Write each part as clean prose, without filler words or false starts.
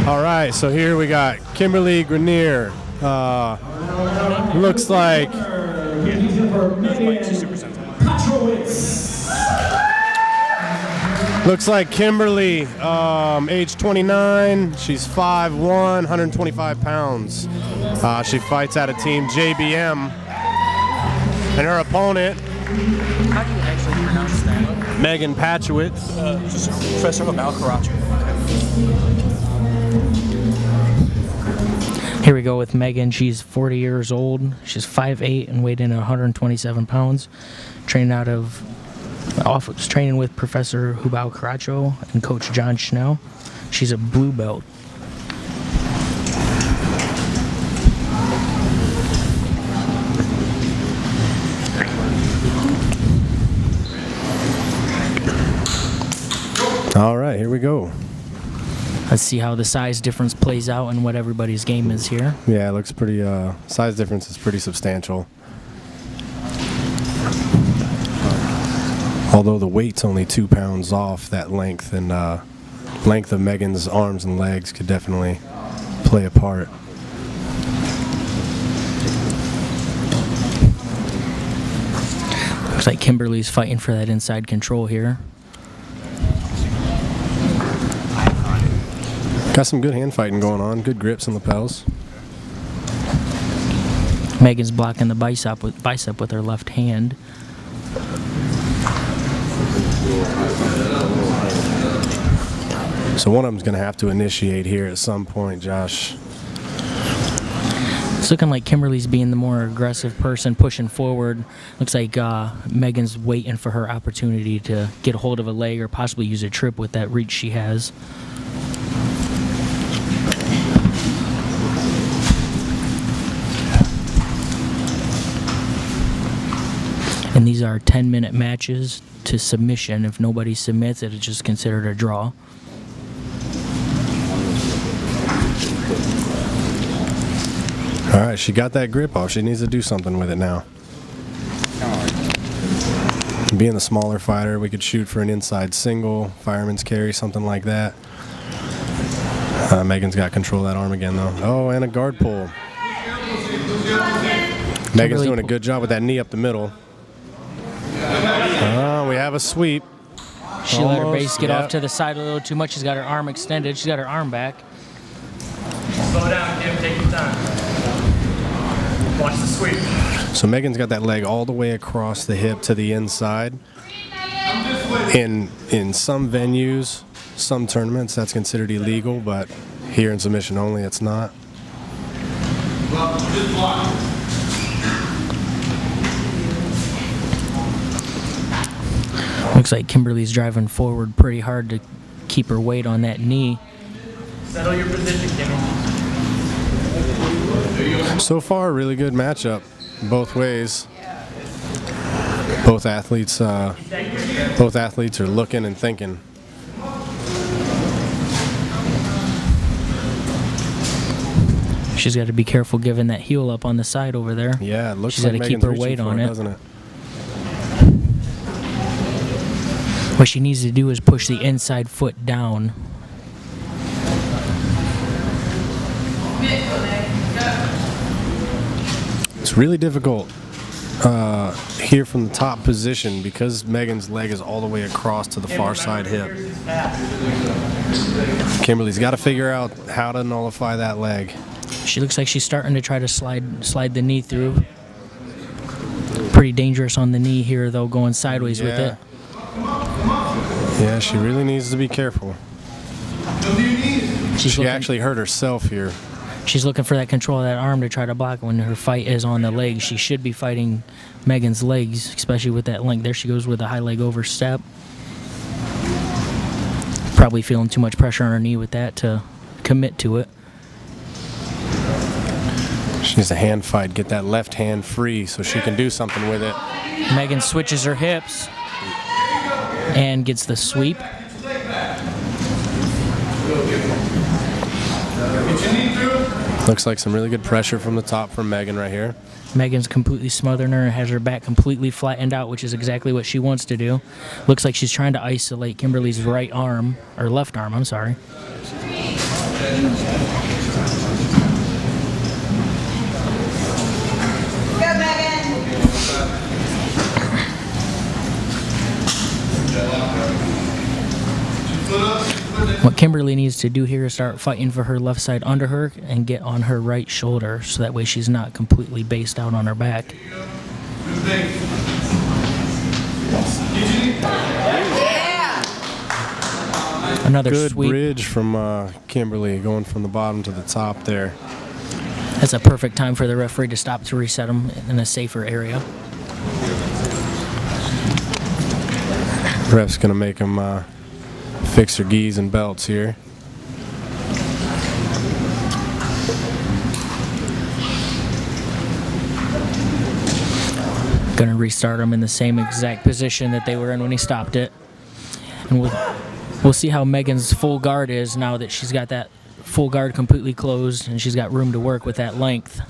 All right, so here we got Kimberly Grenier. Looks like Kimberly, age 29. She's 5'1", 125 pounds. She fights out of Team JBM. And her opponent, how do you actually pronounce that? Megan Patrowicz. Professor Patrowicz. Here we go with Megan. She's 40 years old. She's 5'8" and weighed in at 127 pounds. Training with Professor Hubao Caracho and Coach John Schnell. She's a blue belt. All right, here we go. Let's see how the size difference plays out and what everybody's game is here. Yeah, it looks pretty, size difference is pretty substantial. Although the weight's only 2 pounds off, that length and length of Megan's arms and legs could definitely play a part. Looks like Kimberly's fighting for that inside control here. Got some good hand fighting going on, good grips and lapels. Megan's blocking the bicep with her left hand. So one of them's going to have to initiate here at some point, Josh. It's looking like Kimberly's being the more aggressive person, pushing forward. Looks like Megan's waiting for her opportunity to get a hold of a leg or possibly use a trip with that reach she has. And these are 10-minute matches to submission. If nobody submits, it's just considered a draw. All right, she got that grip off. She needs to do something with it now. Being the smaller fighter, we could shoot for an inside single, fireman's carry, something like that. Megan's got control of that arm again, though. Oh, and a guard pull. Megan's doing a good job with that knee up the middle. We have a sweep. She let her base get off to the side a little too much. She's got her arm extended. She's got her arm back. Slow down, Kim. Take your time. Watch the sweep. So Megan's got that leg all the way across the hip to the inside. In some venues, some tournaments, that's considered illegal, but here in submission only, it's not. Looks like Kimberly's driving forward pretty hard to keep her weight on that knee. Settle your position, Kimmy. So far, a really good matchup, both ways. Both athletes are looking and thinking. She's got to be careful giving that heel up on the side over there. Yeah, it looks She's like got to keep Megan's her weight reaching on for it. Doesn't it? What she needs to do is push the inside foot down. It's really difficult here from the top position because Megan's leg is all the way across to the far side hip. Kimberly's got to figure out how to nullify that leg. She looks like she's starting to try to slide the knee through. Pretty dangerous on the knee here, though, going sideways with it. Yeah, she really needs to be careful. She actually hurt herself here. She's looking for that control of that arm to try to block when her fight is on the leg. She should be fighting Megan's legs, especially with that length. There she goes with a high leg overstep. Probably feeling too much pressure on her knee with that to commit to it. She needs a hand fight, get that left hand free so she can do something with it. Megan switches her hips and gets the sweep. Looks like some really good pressure from the top from Megan right here. Megan's completely smothering her and has her back completely flattened out, which is exactly what she wants to do. Looks like she's trying to isolate Kimberly's right arm, or left arm, I'm sorry. What Kimberly needs to do here is start fighting for her left side under her and get on her right shoulder so that way she's not completely based out on her back. Another Good sweep. bridge from Kimberly, going from the bottom to the top there. That's a perfect time for the referee to stop to reset them in a safer area. Ref's going to make them fix their gis and belts here. Going to restart them in the same exact position that they were in when he stopped it. And we'll see how Megan's full guard is now that she's got that full guard completely closed and she's got room to work with that length.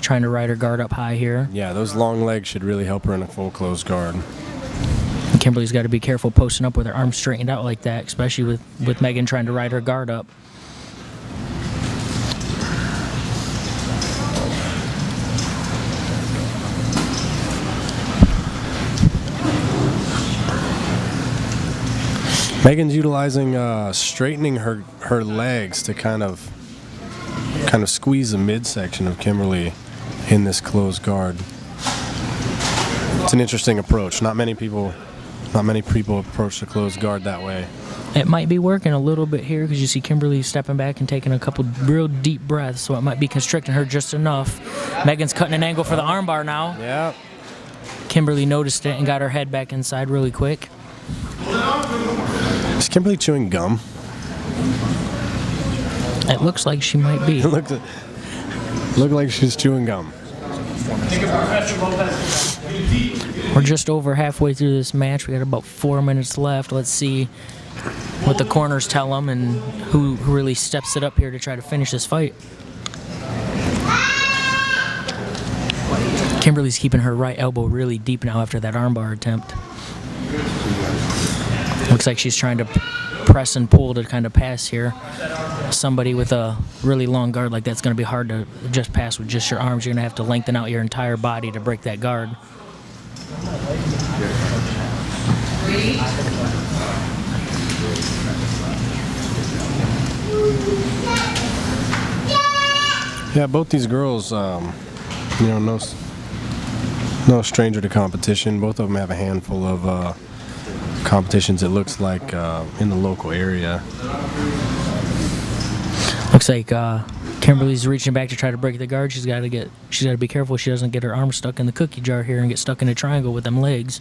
Trying to ride her guard up high here. Yeah, those long legs should really help her in a full closed guard. And Kimberly's got to be careful posting up with her arms straightened out like that, especially with Megan trying to ride her guard up. Megan's utilizing straightening her legs to kind of squeeze the midsection of Kimberly in this closed guard. It's an interesting approach. Not many people approach the closed guard that way. It might be working a little bit here because you see Kimberly stepping back and taking a couple real deep breaths, so it might be constricting her just enough. Megan's cutting an angle for the armbar now. Yeah. Kimberly noticed it and got her head back inside really quick. Is Kimberly chewing gum? It looks like she might be. Looked like she's chewing gum. We're just over halfway through this match. We got about 4 minutes left. Let's see what the corners tell them and who really steps it up here to try to finish this fight. Kimberly's keeping her right elbow really deep now after that armbar attempt. Looks like she's trying to press and pull to kind of pass here. Somebody with a really long guard like that's going to be hard to just pass with just your arms. You're going to have to lengthen out your entire body to break that guard. Yeah, both these girls, no stranger to competition. Both of them have a handful of competitions, it looks like, in the local area. Looks like Kimberly's reaching back to try to break the guard. She's got to be careful she doesn't get her arm stuck in the cookie jar here and get stuck in a triangle with them legs.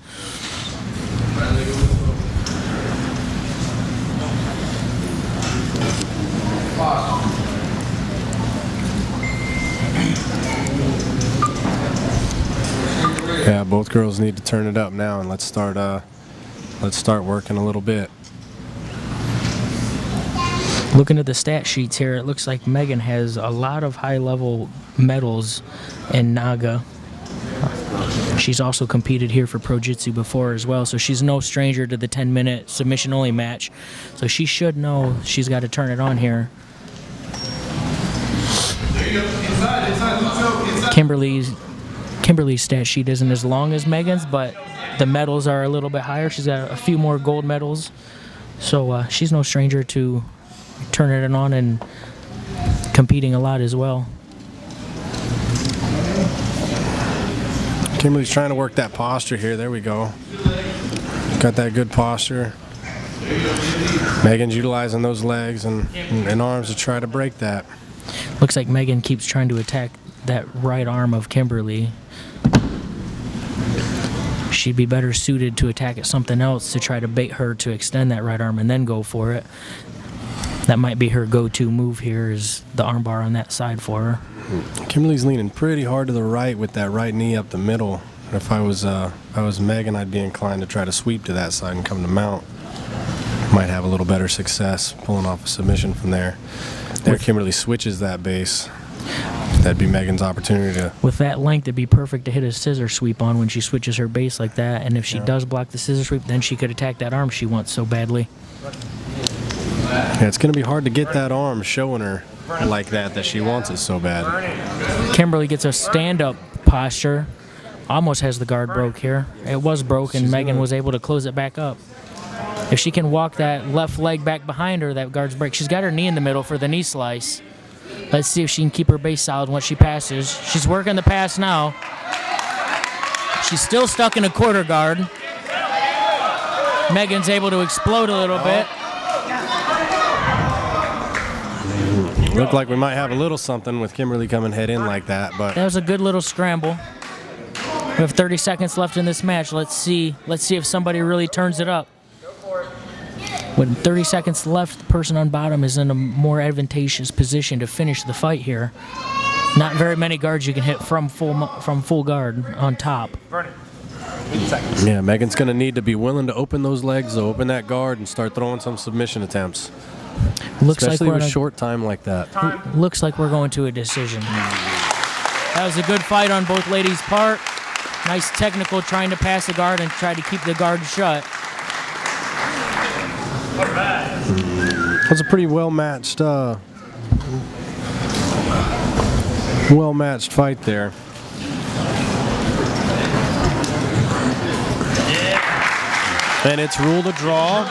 Yeah, both girls need to turn it up now, and let's start working a little bit. Looking at the stat sheets here, it looks like Megan has a lot of high-level medals in Naga. She's also competed here for Projitsu before as well, so she's no stranger to the 10-minute submission-only match. So she should know she's got to turn it on here. Kimberly's stat sheet isn't as long as Megan's, but the medals are a little bit higher. She's got a few more gold medals, so she's no stranger to turning it on and competing a lot as well. Kimberly's trying to work that posture here. There we go. Got that good posture. Megan's utilizing those legs and arms to try to break that. Looks like Megan keeps trying to attack that right arm of Kimberly. She'd be better suited to attack at something else to try to bait her to extend that right arm and then go for it. That might be her go-to move here, is the armbar on that side for her. Kimberly's leaning pretty hard to the right with that right knee up the middle. If I was Megan, I'd be inclined to try to sweep to that side and come to mount. Might have a little better success pulling off a submission from there. There, Kimberly switches that base. That'd be Megan's opportunity to... With that length, it'd be perfect to hit a scissor sweep on when she switches her base like that. And if she does block the scissor sweep, then she could attack that arm she wants so badly. Yeah, it's going to be hard to get that arm showing her like that she wants it so bad. Kimberly gets a stand-up posture. Almost has the guard broke here. It was broken. Megan was able to close it back up. If she can walk that left leg back behind her, that guard's break. She's got her knee in the middle for the knee slice. Let's see if she can keep her base solid once she passes. She's working the pass now. She's still stuck in a quarter guard. Megan's able to explode a little bit. Looked like we might have a little something with Kimberly coming head in like that, but That was a good little scramble. We have 30 seconds left in this match. Let's see if somebody really turns it up. With 30 seconds left, the person on bottom is in a more advantageous position to finish the fight here. Not very many guards you can hit from full guard on top. yeah, Megan's going to need to be willing to open those legs, open that guard, and start throwing some submission attempts. Especially with short time like that. Looks like we're going to a decision. That was a good fight on both ladies' part. Nice technical trying to pass the guard and try to keep the guard shut. It was a pretty well-matched fight there. And it's ruled a draw.